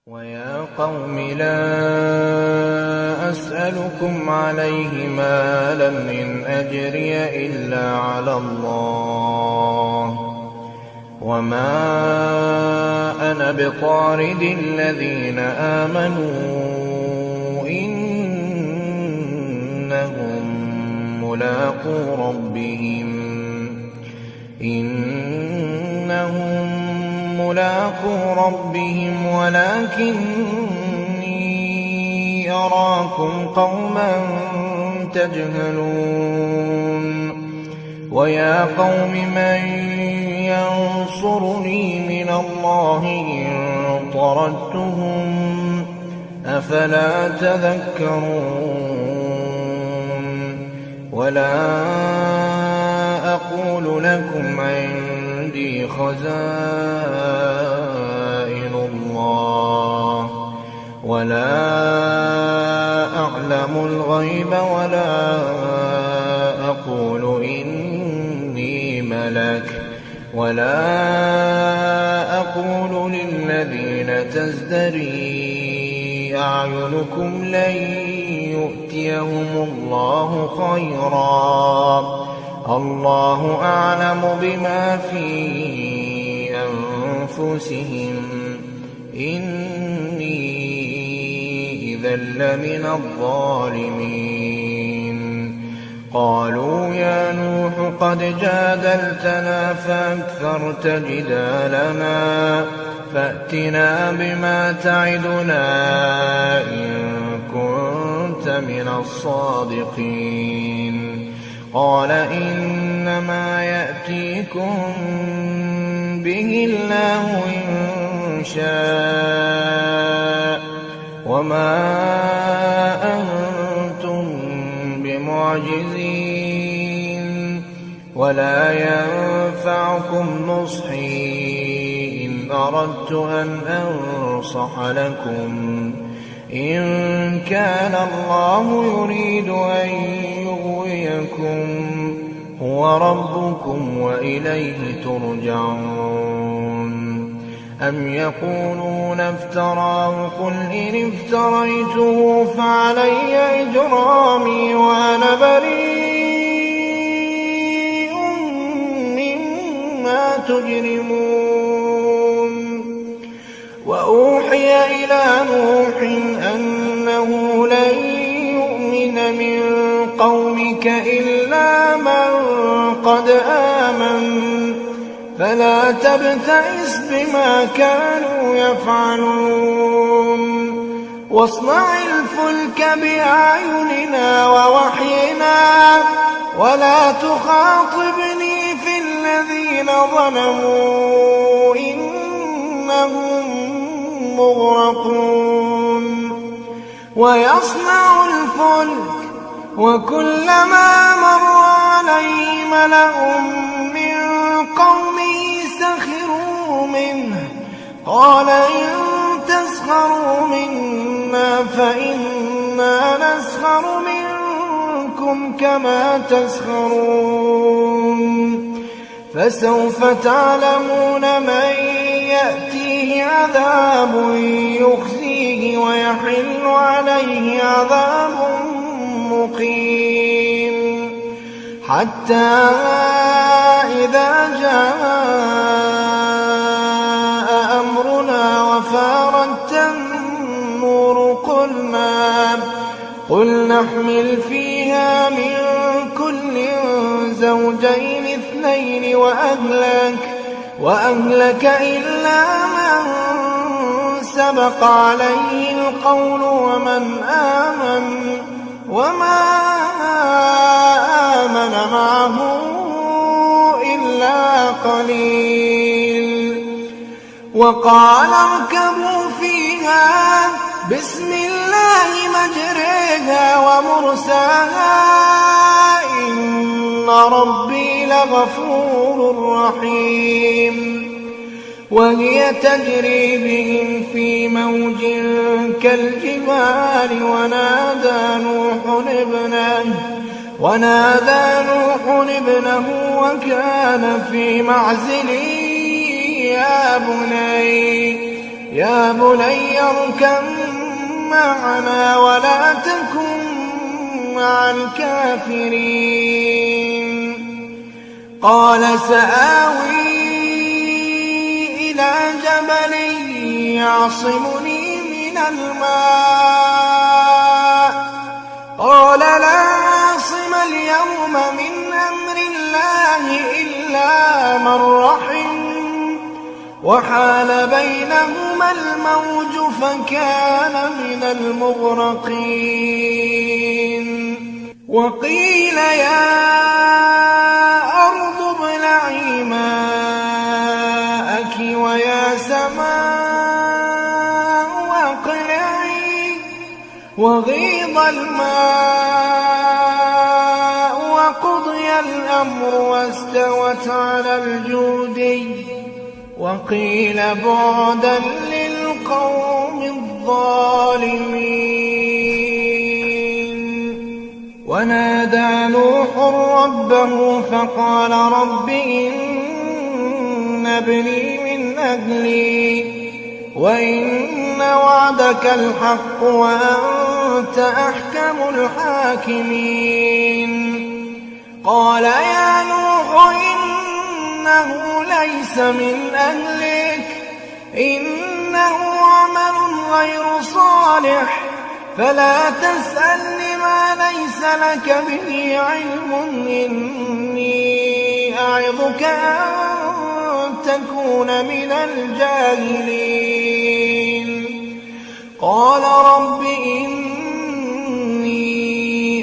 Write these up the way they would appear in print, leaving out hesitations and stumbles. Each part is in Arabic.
ويا قوم لا أسألكم عليه مالا إن أجري إلا على الله وما أنا بطارد الذين آمنوا إنهم ملاقو ربهم ولكني أراكم قوما تجهلون ويا قوم من ينصرني من الله إن طردتهم أفلا تذكرون ولا أقول لكم عندي خزائن الله ولا أعلم الغيب ولا أقول إني ملك ولا أقول للذين تزدري أعينكم لن يؤتيهم الله خيرا الله أعلم بما في أنفسهم إني إذا لمن الظالمين قالوا يا نوح قد جادلتنا فأكثرت جدالنا فأتنا بما تعدنا إن كنت من الصادقين قال إنما يأتيكم به الله إن شاء وما أنتم بمعجزين ولا ينفعكم نصحي إن أردت أن أنصح لكم إن كان الله يريد أن يغويكم هو ربكم وإليه ترجعون أم يقولون افتراه قل إن افتريته فعلي إجرامي وأنا بريء مما تجرمون وأوحي إلى نوح أنه لن يؤمن من قومك إلا من قد آمن فلا تبتئس بما كانوا يفعلون واصنع الفلك بأعيننا ووحينا ولا تخاطبني في الذين ظلموا إنهم مغرقون ويصنع الفلك وكلما مر عليه ملأ من قومه سخروا منه قال إن تسخروا منا فإنا نسخر منكم كما تسخرون فسوف تعلمون من يأتيه عذاب يخزيه ويحل عليه عذاب مقيم حتى إذا جاء أمرنا وفارت النور قل نحمل فيها من كل زوجين اثنين وأهلك إلا من سبق عليه القول وما آمن معه إلا قليل وقال اركبوا فيها بسم الله مجريها ومرساها إن ربي لغفور رحيم وهي تجري بهم في موج كالجبال ونادى نوح ابنه وكان في معزل يا بني اركب معنا ولا تكن مع الكافرين. قال سآوي إلى جبل يعصمني من الماء. قال لا عاصم اليوم من أمر الله إلا من رحم، وحال بينهما الموج فكان من المغرقين. وقيل يا أرض ابلعي ماءك ويا سماء أقلعي. وغيض الماء وقضي الأمر واستوت على الجودي. وقيل بعدا للقوم الظالمين. ونادى نوح ربه فقال رب إن ابني من أهلي وإن وعدك الحق وأنت أحكم الحاكمين. قال يا نوح إنه ليس من أهلك إنه عمل غير صالح فلا تسألني ما ليس لك به علم إني أعظك أن تكون من الجاهلين. قال رب إني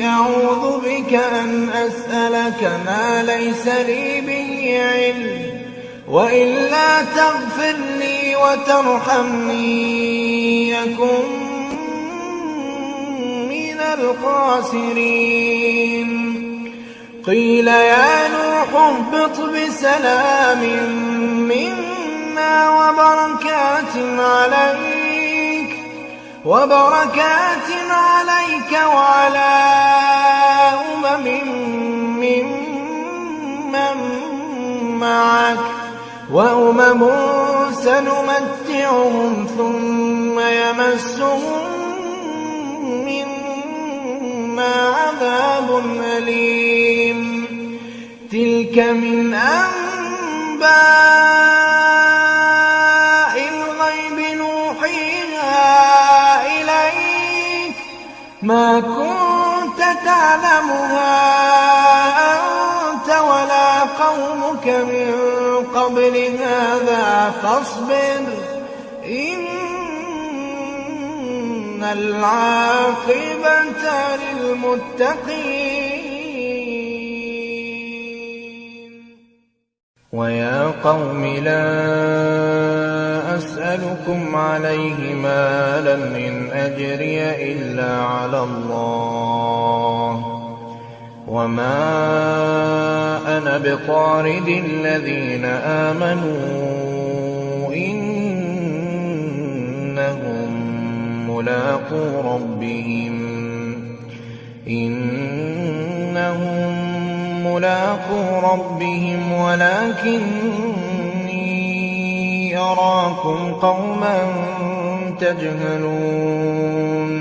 أعوذ بك أن أسألك ما ليس لي به علم وإلا تغفر لي وترحمني يكن من الخاسرين. قيل يا نوح اهبط بسلام منا وبركات عليك وعلى أمم ممن معك وأمم سنمتعهم ثم يمسهم منا عذاب أليم. تلك من أنباء الغيب نوحيها إليك ما كنت تعلمها أنت ولا قومك من قبل هذا فاصبر إن العاقبة للمتقين. ويا قوم لا أسألكم عليه مالا إن أجري إلا على الله وما أنا بطارد الذين آمنوا إنهم ملاقو ربهم ولكني أراكم قوما تجهلون.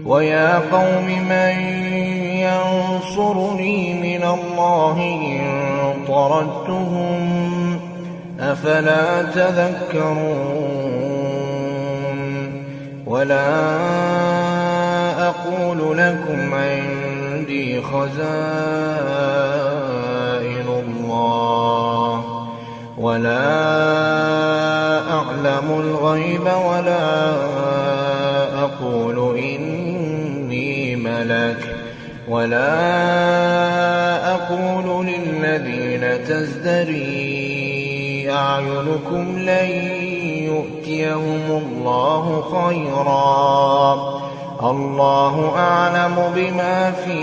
ويا قوم من ينصرني من الله إن طردتهم أفلا تذكرون. ولا أقول لكم عندي خزائن الله ولا أعلم الغيب ولا أقول إني ملك ولا أقول للذين تزدري أعينكم لن يؤتيهم الله خيرا الله أعلم بما في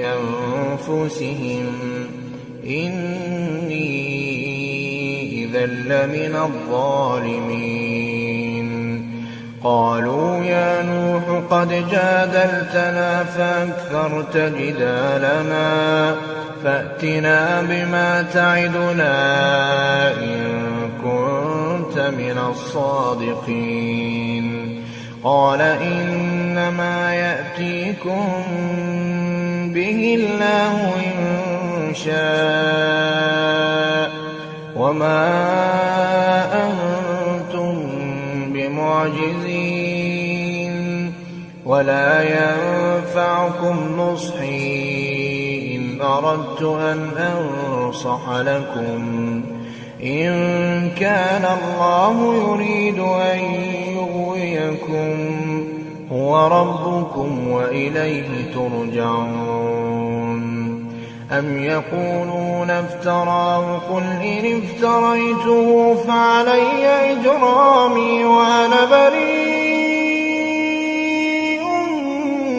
أنفسهم إني إذا لمن الظالمين. قالوا يا نوح قد جادلتنا فأكثرت جدالنا فأتنا بما تعدنا إن كنت من الصادقين قال إنما يأتيكم به الله إن شاء وما أنتم بمعجزين ولا ينفعكم نصحي إن أردت أن أنصح لكم إن كان الله يريد أن يغويكم هو ربكم وإليه ترجعون أم يقولون افتراه قل إن افتريته فعلي إجرامي وأنا بريء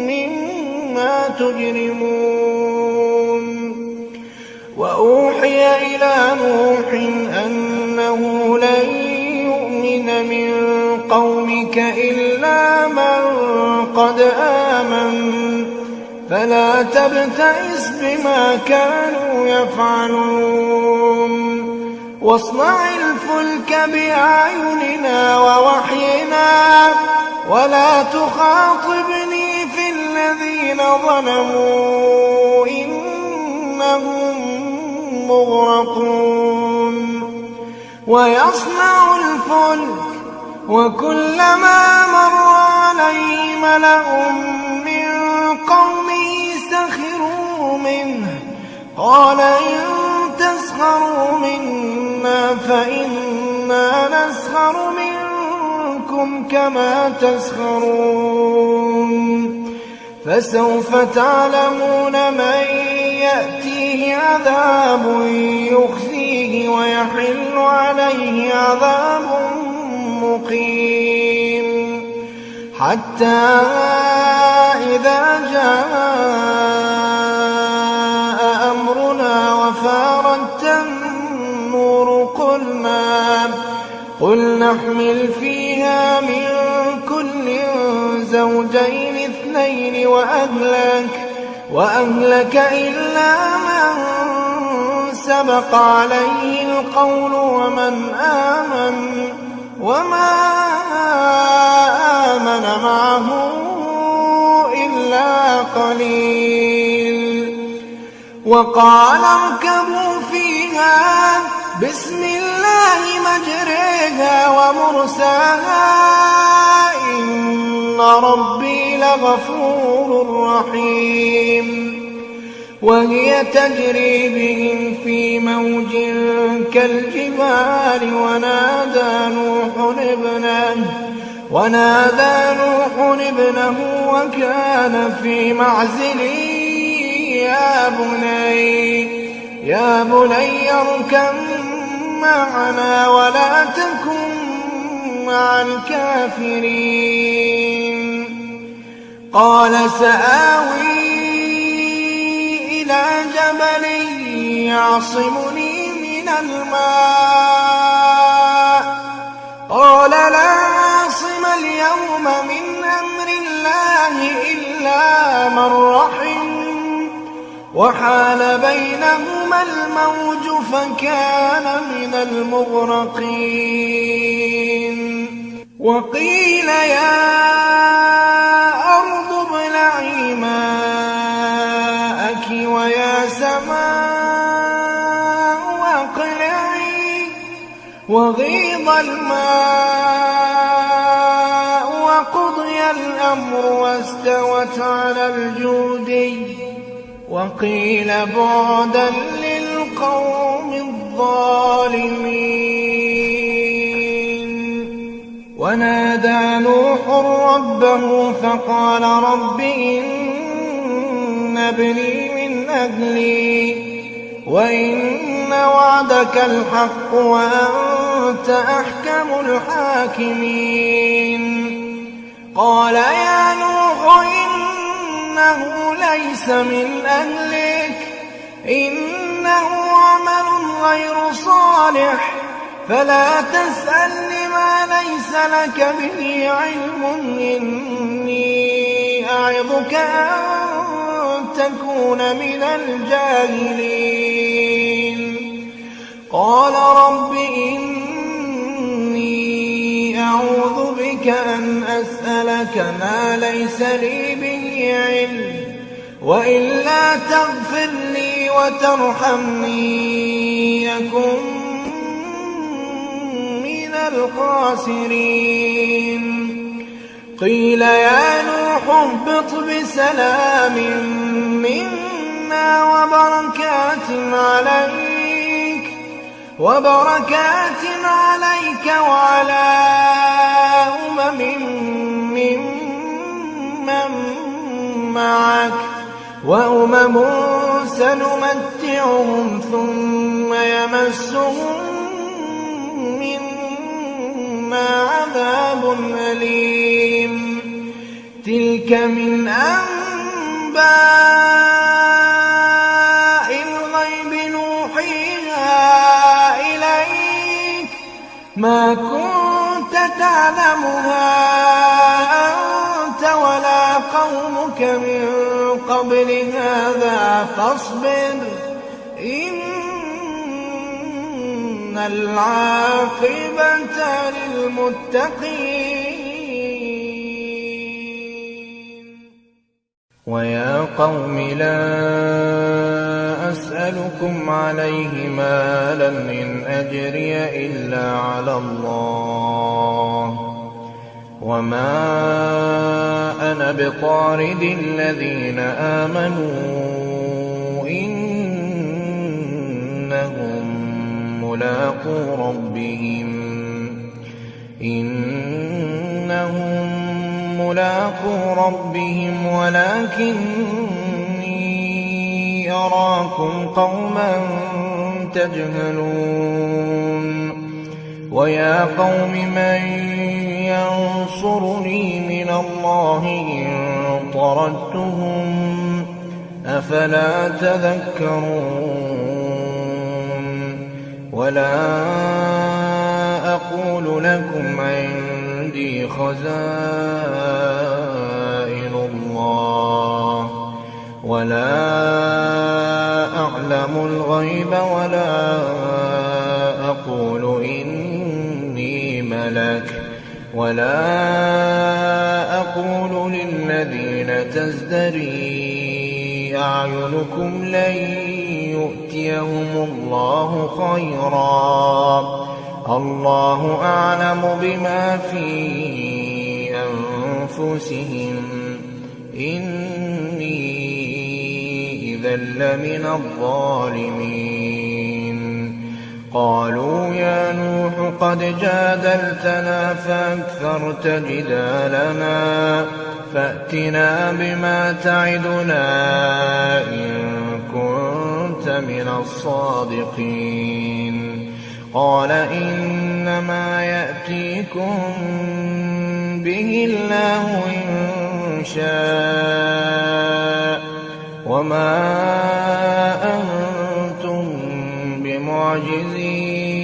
مما تجرمون وأوحي إلى نوح أنه لن يؤمن من قومك إلا من قد آمن فلا تبتئس بما كانوا يفعلون واصنع الفلك بأعيننا ووحينا ولا تخاطبني في الذين ظلموا إنهم مغرقون ويصنع الفلك وكلما مر عليه ملأ من قومه سخروا منه قال إن تسخروا منا فإنا نسخر منكم كما تسخرون فسوف تعلمون من يأتيه عذاب يخزيه ويحل عليه عذاب مقيم حتى إذا جاء أمرنا وفارت النور قل نحمل فيها من كل زوجين اثنين وأهلك إلا من سبق عليه القول وما آمن معه إلا قليل وقال اركبوا فيها بسم الله مجريها ومرساها إن ربي لغفور رحيم وهي تجري بهم في موج كالجبال ونادى نوح ابنه وكان في معزل يا بني اركب معنا ولا تكن مع الكافرين قال سآوي إلى جبل يعصمني من الماء قال لا عاصم اليوم من أمر الله إلا من رحم وحال بينهما الموج فكان من المغرقين وقيل يا أرض ابلعي ماءك ويا سماء أقلعي وغيض الماء وقضي الأمر واستوت على الجودي وقيل بعدا للقوم الظالمين ونادى نوح ربه فقال رب إن ابني من أهلي وإن وعدك الحق وأنت أحكم الحاكمين قال يا نوح إنه ليس من أهلك إنه عمل غير صالح فلا تسألني ما ليس لك به علم إني أعظك أن تكون من الجاهلين قال رب إني أعوذ بك أن أسألك ما ليس لي به علم وإلا تغفر لي وترحمني أكن من الخاسرين قيل يا نوح اهبط بسلام منا وبركات عليك وعلى ممن معك وأمم سنمتعهم ثم يمسهم منا عذاب أليم تلك من أنباء الغيب نوحيها إليك ما كنت تعلمها أنت ولا قومك من قبل هذا فاصبر إن العاقبة للمتقين ويا قوم لا أسألكم عليه مالا إن أجري إلا على الله وما أنا بطارد الذين آمنوا إنهم ملاقو ربهم ولكني أراكم قوما تجهلون ويا قوم من ينصرني من الله إن طردتهم أفلا تذكرون ولا أقول لكم عندي خزائن الله ولا أعلم الغيب ولا أقول إني ملك ولا أقول للذين تزدري أعينكم لن يؤتيهم الله خيرا الله أعلم بما في أنفسهم إني إذا لمن الظالمين قالوا يا نوح قد جادلتنا فأكثرت جدالنا فأتنا بما تعدنا إن كنت من الصادقين قال إنما يأتيكم به الله إن شاء وما أنتم بمعجزين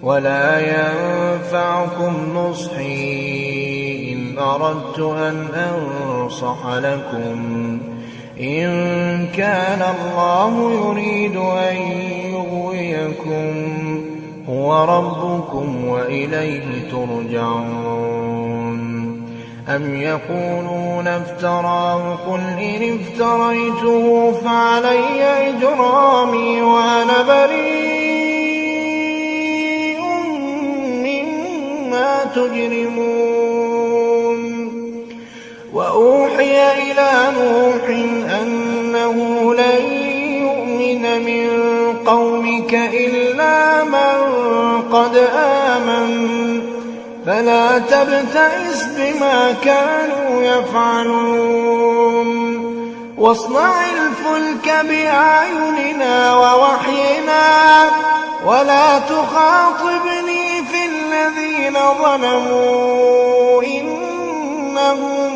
ولا ينفعكم نصحي إن أردت أن أنصح لكم إن كان الله يريد أن يغويكم هو ربكم وإليه ترجعون أم يقولون افتراه قل إن افتريته فعلي إجرامي وأنا بريء مما تجرمون وأوحي إلى نوح أنه لن يؤمن من قومك إلا من قد آمن فلا تبتئس بما كانوا يفعلون واصنع الفلك بأعيننا ووحينا ولا تخاطبني في الذين ظلموا إنهم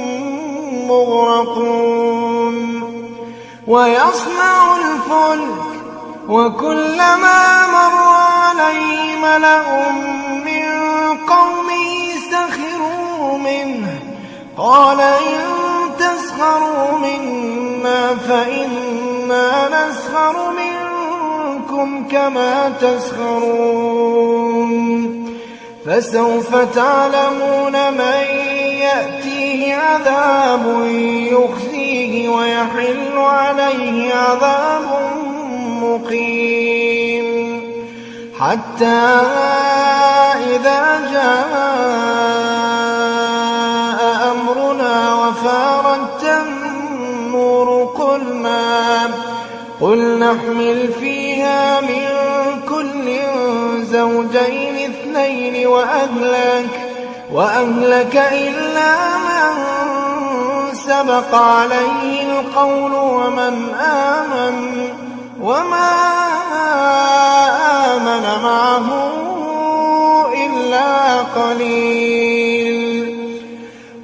مغرقون ويصنع الفلك وكلما مر عليه ملأ من قال إن تسخروا منا فإنا نسخر منكم كما تسخرون فسوف تعلمون من يأتيه عذاب يخزيه ويحل عليه عذاب مقيم حتى إذا جاء أمرنا وفارت النور قل نحمل فيها من كل زوجين اثنين وأهلك إلا من سبق عليه القول وما آمن معه إلا قليل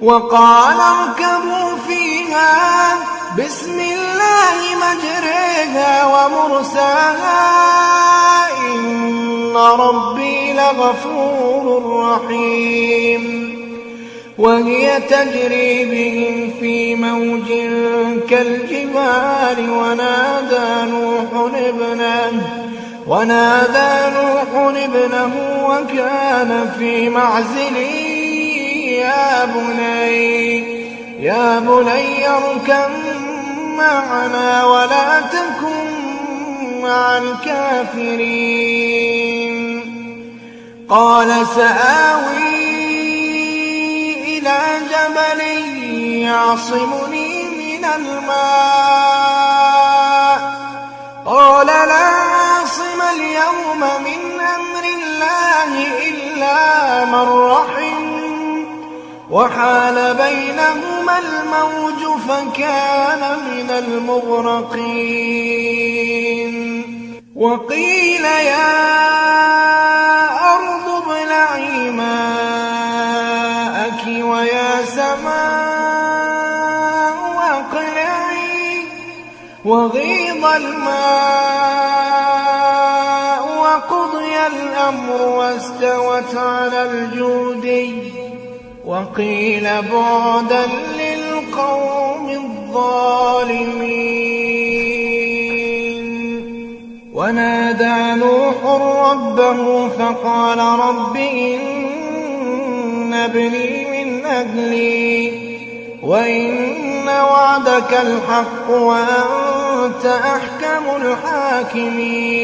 وقال اركبوا فيها بسم الله مجريها ومرساها إن ربي لغفور رحيم وهي تجري بهم في موج كالجبال ونادى نوح ابنه وكان في معزل يا بني اركب معنا ولا تكن مع الكافرين قال سآوي إلى جبل يعصمني من الماء قال لا عاصم اليوم من أمر الله إلا من رحم وحال بينهما الموج فكان من المغرقين وقيل يا أرض ابلعي ماءك ويا سماء أقلعي وغيض الماء وقضي الأمر واستوت على الجودي وقيل بعدا للقوم الظالمين ونادى نوح ربه فقال رب إن ابني من أهلي وإن وعدك الحق وأنت أحكم الحاكمين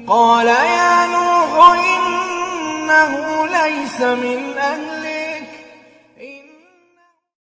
قال يا نوح إنه ليس من أهلك